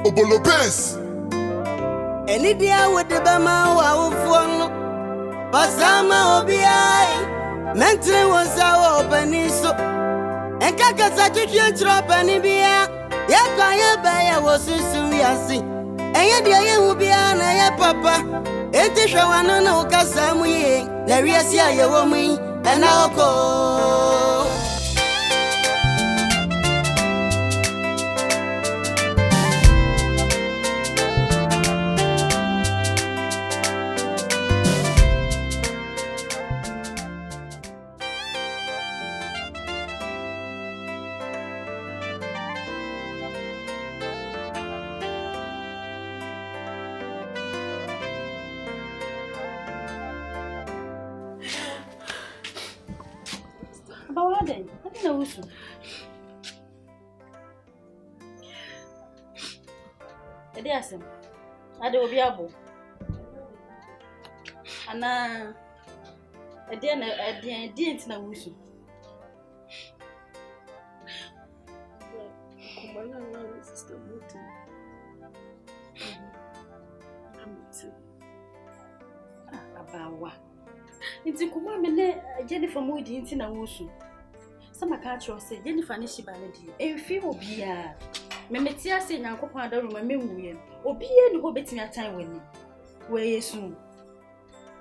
Obolo base. Any dia with the Bama wa phone. Pasama obiai. Mentally was our opening so. And Kakasaki drop any beer. Yakaya Baya was soon yasi. And yet there will be an aya papa. And the Shawana no Casamu. There is ya woman and I'll go. I don't know. Yes, I do be able. And I didn't know. About what? It's a command, Jennifer Moody in Tinawusu. Some catcher say Jennifer Nishibaladi, a few will be a Memetia say now, Copa, don't remember me, or be any go betting a time with me. Where you soon?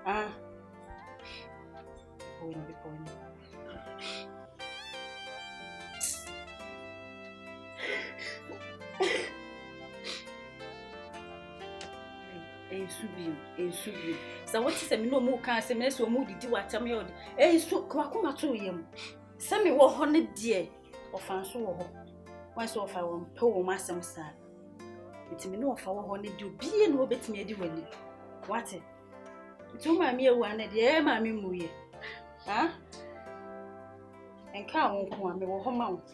Ah, going before me. Subi. So what is a no more cancer, mess or moody do what I'm your eh, so Kwakuma to him. Send me what honey dear or fancy once off I won't pull my some son. It's me no for honey do be and obey me do when what it? To my mere one at the air, mammy movie. Huh? And come on, me will home out.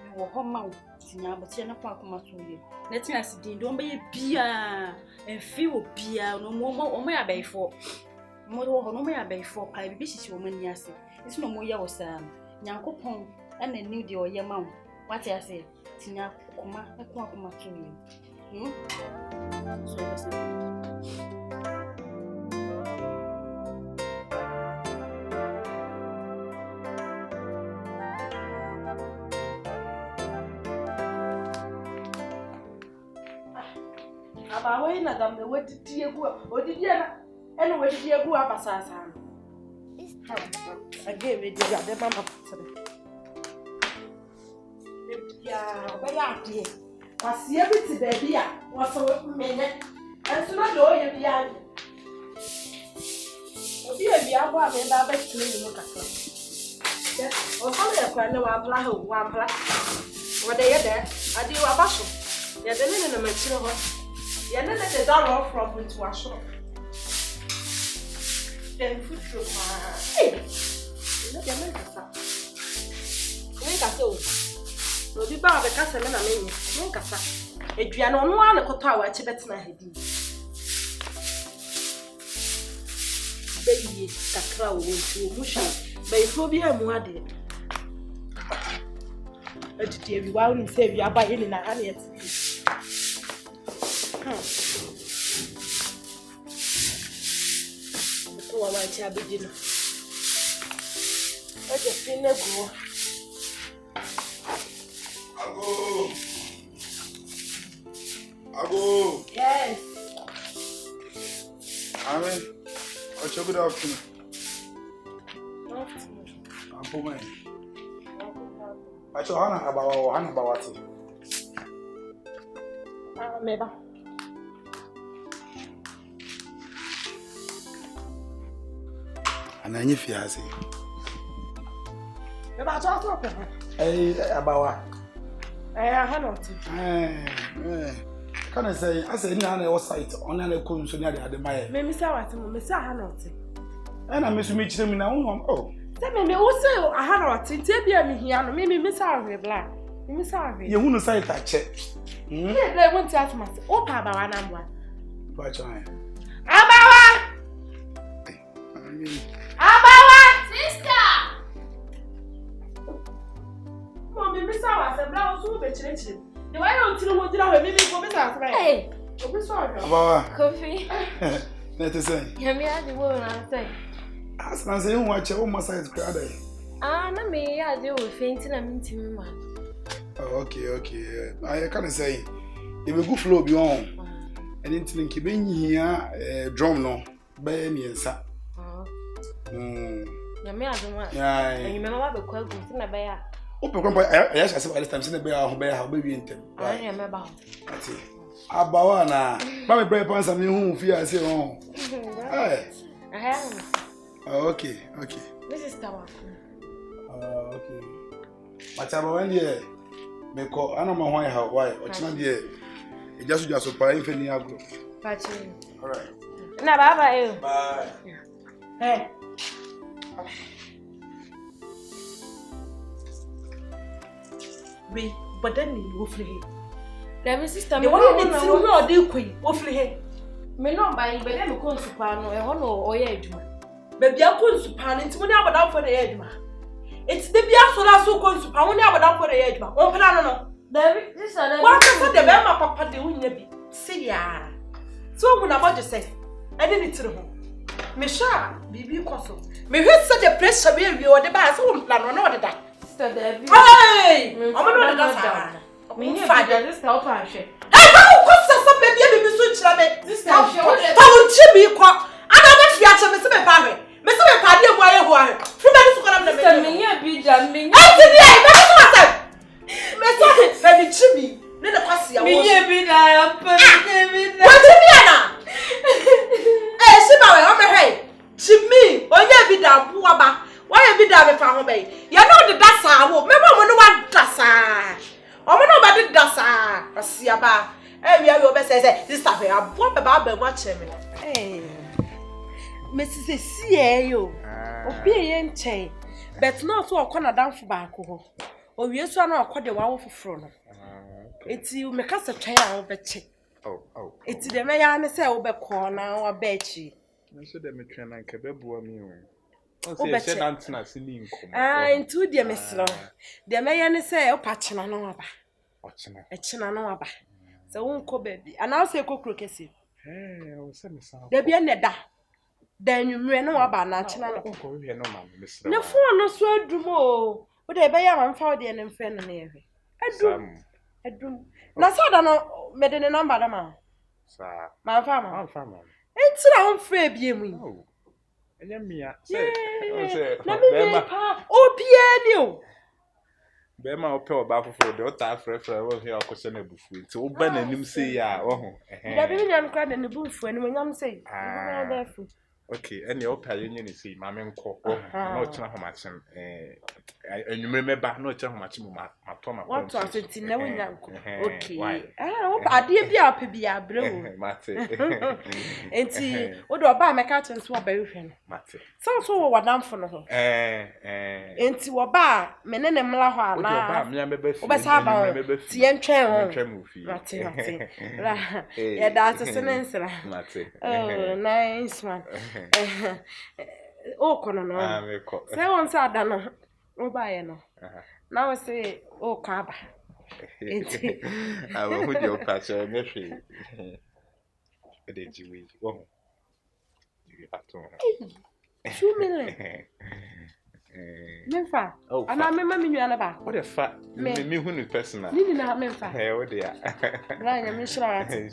Me will home out. Now, but you're not Kwakuma to you. Let me ask you, don't be a beer and feel beer no more or may I bay for. More no may I bay for pie bishes woman yassi. It's no more your son. Yanko pong and a new deal your mouth. What I say, Tina Kuma, a Kwakuma to you. So, I wait not on the way to dear or did you and where did you go up as I gave it the mama. Yeah, well, out here. I see everything, baby. Was so minute and so much all you behind. Dear, I want me that best to look at her. Or how I know I apply one black. What they are there, I do a bustle. There's a little material. You know that the dollar from into a shop. Then food from hey, you know the American. Make a so. No, you buy the castle and a menu. Make a sack. If you are no one, a cotawa, Chibet, my head. Baby, a crowd will mush. But if you be a muaddy, but you won't save you by any honey. Oh, my child, dinner. I just feel like go. Ago. Yes. Amen. What's your good afternoon? Afternoon. I'm for me. I told Hannah about it. Maybe. And I knew if you had About talking. about I cannot. Can I say, I said, no, site on an account so near the admire. Maybe so at Miss Hannot. And I miss meet them now. Oh, tell me also a Hannot in Tibia here, maybe Miss Harvey Black. Miss Harvey. you wouldn't say that check. They won't ask myself. Oh, Papa, number. By trying. Abawa! Sister! Mommy, Miss Hours, a blouse will be changing. The way you tell me that we go better. Hey. Abawa. Coffee. Let us say. Yami adi wo na say. As na say you watch your massage crowd. Na me adi wo fainting na mintimi ma. Okay. I can say if we go flow be on. And in keep in here drum no by me and sa. Yami adi wa. Yeah. And you remember be kwa go na ba ya. Open come yes I say this time say na be how be intem. I remember. Ati. Abawa na. Ba me pray pansa me hu fi ase on. Eh. Okay. This is Tawa. Okay. Mataba when there me ko ana ma hwan ha why ochina there e just pa infeni agro. Pachi. All right. Na bye. Bye. Hey. But then you free. Let me sister The one you see no dey queen, wo free he. Me no buy be dem ko nsupa no e ho no oye aduma. Baby akọ nsupa nti mo ni abodan for dey aduma. Enti de bia so na so ko nsupa mo ni abodan for dey aduma. Won pena no. David, this are Wa ka de be ma papa de wunya bi. Se ya. So mo na mo je say. Ade ni tire ho. Me sha bibi koso. Me hwe se de pressure we o de ba so won plan no o de da. Sister David. Hey! Omo no de da sa. Me need to just help her share. Hey, how cost some baby so chira me? Sister, she wanted to chibi kwa. Ana me fiache me se me pa hwe. Me se me pa de mo aye ho ahwe. Fi me so kola me. Sister, me here be jam me. Ati di ai, me so asa. Me so fe di chibi. Ne de kwase ya wo. Me here be da, me What be ana? Eh, si ba we o me hwe. Chimi, onye bi da bu aba. Why be da me fa ho be? Ya no de da sa wo. Me ba mo no wa da sa. Omo no ba de da sa. Asia ba. We are say sister fe abo be ba mu ache me. Mrs. Sie yo. Obi ye nchen. But no so okona danfo ba ko ho. Owie so na okode wa wo foforo no. Eti me ka se twen a wo be che. Eti de me ya ne se wo be ko na wo be chi. Me so de me twen na nke be buo mi o. O se na sini nkom. Ntu de me sro. De me ya ne se o pa chena no aba. Ochena. E chena no aba. Se won ko baby. Ana se kokro kesi. O se me sa. De bia ne da. Da nwumre no aba na chena no. Ko hwe no ma me sro. Ne phone no so adum o. Wo de be ya man fa wo de ne mfe no na ehwe. Adum. Na so da no me de ne number da ma. Sa. Ma fa ma. Ma fa ma. Enti na won fra bia mu yi. Enya mia. Se. Na me pa obia ni o. Be ma ope oba fofo de o ta frefre wo hwe akose na bufu nti wo ba nanim se ya wo ho Da bi nyam kwa de ne bufu ani nyam se okay ene o pa yenye ni se ma me nko na o tena ho ma chen enwumre meba na o tena ho ma chen ma to ma what to asenti na wo nyam okay wo ade bia pa bia bre wo mate enti wo do ba meka chen so ba hwe no mate so wo wadamfo no ho enti wo ba me ne mla ho ana wo ba me meba fi wo be sa ba ti en twen ho mate la ya da so senensra mate nice man o kono no se won sa da no o ba ye no na we say o kwa ba enti awo hu de o pa che me hwe e de jiwi wo jiwi ato 2 million Memfa. Ana mema minua na ba. What the fa? Me hu ni personal. Ni na memfa. What the ya? Na nya me shira ati.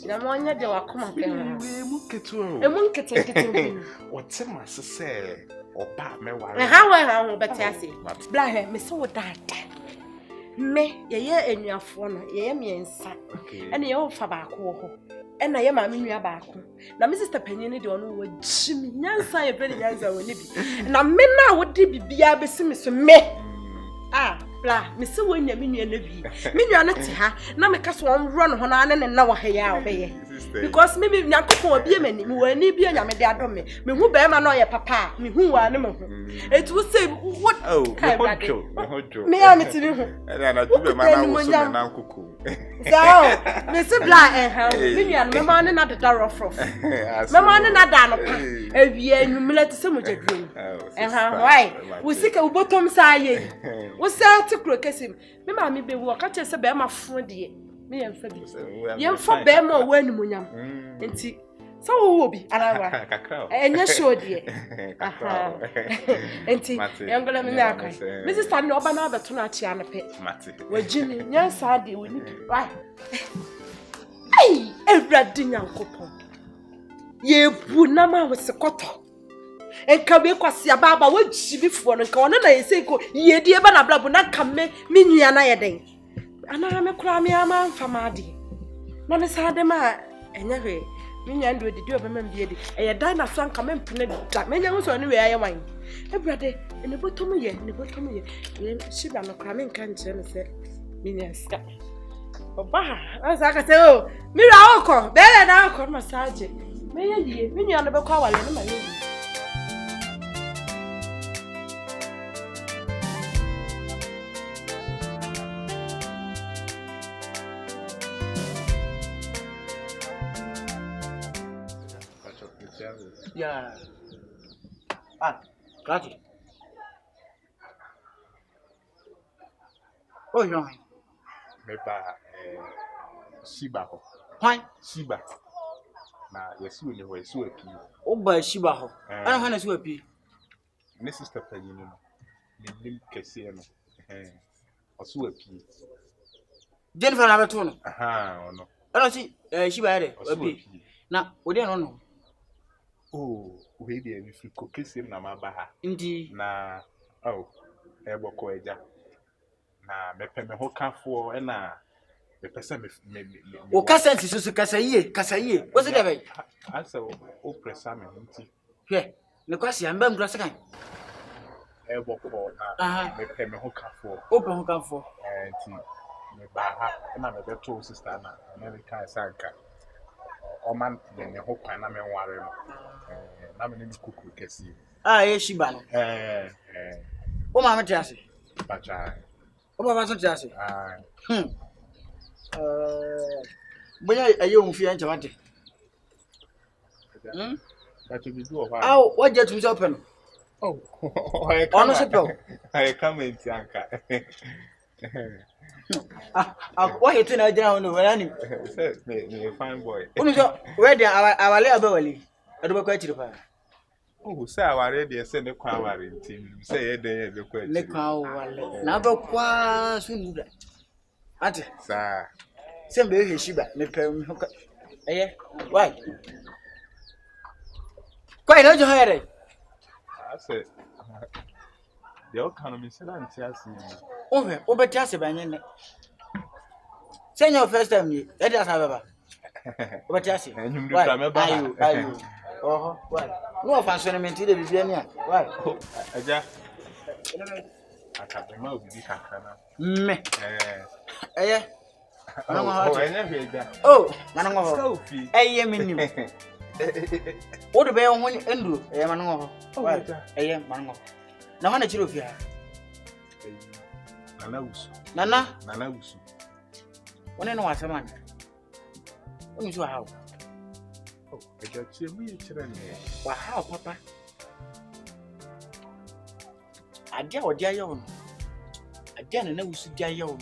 Na mo nya de wakoma pe. Mu ketu o. E mu ketu. What ma se oba me ware. Ha wo beti ase. Bla he me se wo dada. Me ye enuafo no ye miensa. Ene ye wo fa ba ko ho. Ena ye ma menua ba ko. Na me sister panyin ni de ono wo jimi. Nyansa ye be nyansa wo ni bi. Na me na wo de bibia be simi so me. Bla, me se wo nya menua na bi. Menua na te ha, na me ka so on run ho na ne na wo ha ya obeye. Because me nyankopon obi emani, me wo ani bi anya me de adom me. Me hu be ma na oye papa, me hu wa ne me hu. It will say what me hojo. Me am ti me hu. E na tu be ma na wo so me na nkuku. So, me se bla menua me ma ne na de da rough. Me ma ne na da no pa. Ewie enumle te se mo jedrum. Why? We sika ubotom sa ye. wo say to kro kesim me ma me be wo ka che se be ma fo de me yem fa bi yem fa be ma wo animunyam enti so wo bi arawa enye show de enti yangola me aka me sister no oba na abeto na chia na pe wagini nyansa de woni right ai everadi nyankopon ye bu na ma wo sekoto enka be kwase ababa wagibifo no nka wono na yesei ko yedie ba na blabo na kame menua na yeden ana me kura me ama mfama de na me sa de ma enya hwe menua ndo didi obema mbie de eye dan na franka me mpene da menya ho so no we aye wan ebrade ne botom ye ye shiba no kura me nka nche ne se menua ska oba asa ka se o mira oko bele na oko massage menya die menua no be kwa wale ne ma ye Yeah. Ah, got it. Oh, no. Meba Shiba ho. Why? Shiba. Na yesu ni ho yesu api. Oh, ba Shiba ho. Ana hana su api. Ne sister panyin no. Ne nim kese no. Osu api. Jennifer na beto no. Aha, ono. Ana si Shiba yare api. Na odi no no. Oh, we dey mi fi ko kese na maba ha. Ndi Na eboko eja. Na mepe me ho kafo e na mepe me o kasa nti so kasa yie wo se dey asa o pressa me nti hwe ne kwase amba mdura sekan eboko na mepe me ho kafo o pe ho kafo nti me ba ha na me beto sister na America sanka o man ne ho kwan na me nware no na me ni kuku kesi ye Shiba no o ma mete ase bacha o baba so tiase bonya aye onfi ancha wate bacha bi do ho aw waje tum so pe no ono se pe I comment anka what you think I don't know where any me fine boy unu so where dey awale abawali adoba kwa chiri pa oh say aware dey say ne kwa aware ntim say ye dey be kwa chiri ne kwa awale na ba kwa sunuda ate sa sembe he Shiba me pe why kwa ina jo hayre I say the economy say na ntiase o beti ase banye ne say your first time ni e dey asa baba o beti ase ayo why no functionment dey bibia ni why aja akabema obi kakana me manango menim o de be ho ni enduro manango manango na hana chiro fia nana usu one no wasemana oni so how eja chie mi chire ni wa how papa adia odi ayo no adia na usu dia ayo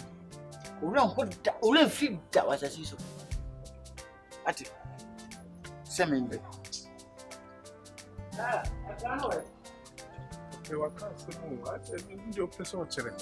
no ora fi da wasasi so ati semende eu acaso não, acho que não deu pressão a tirar.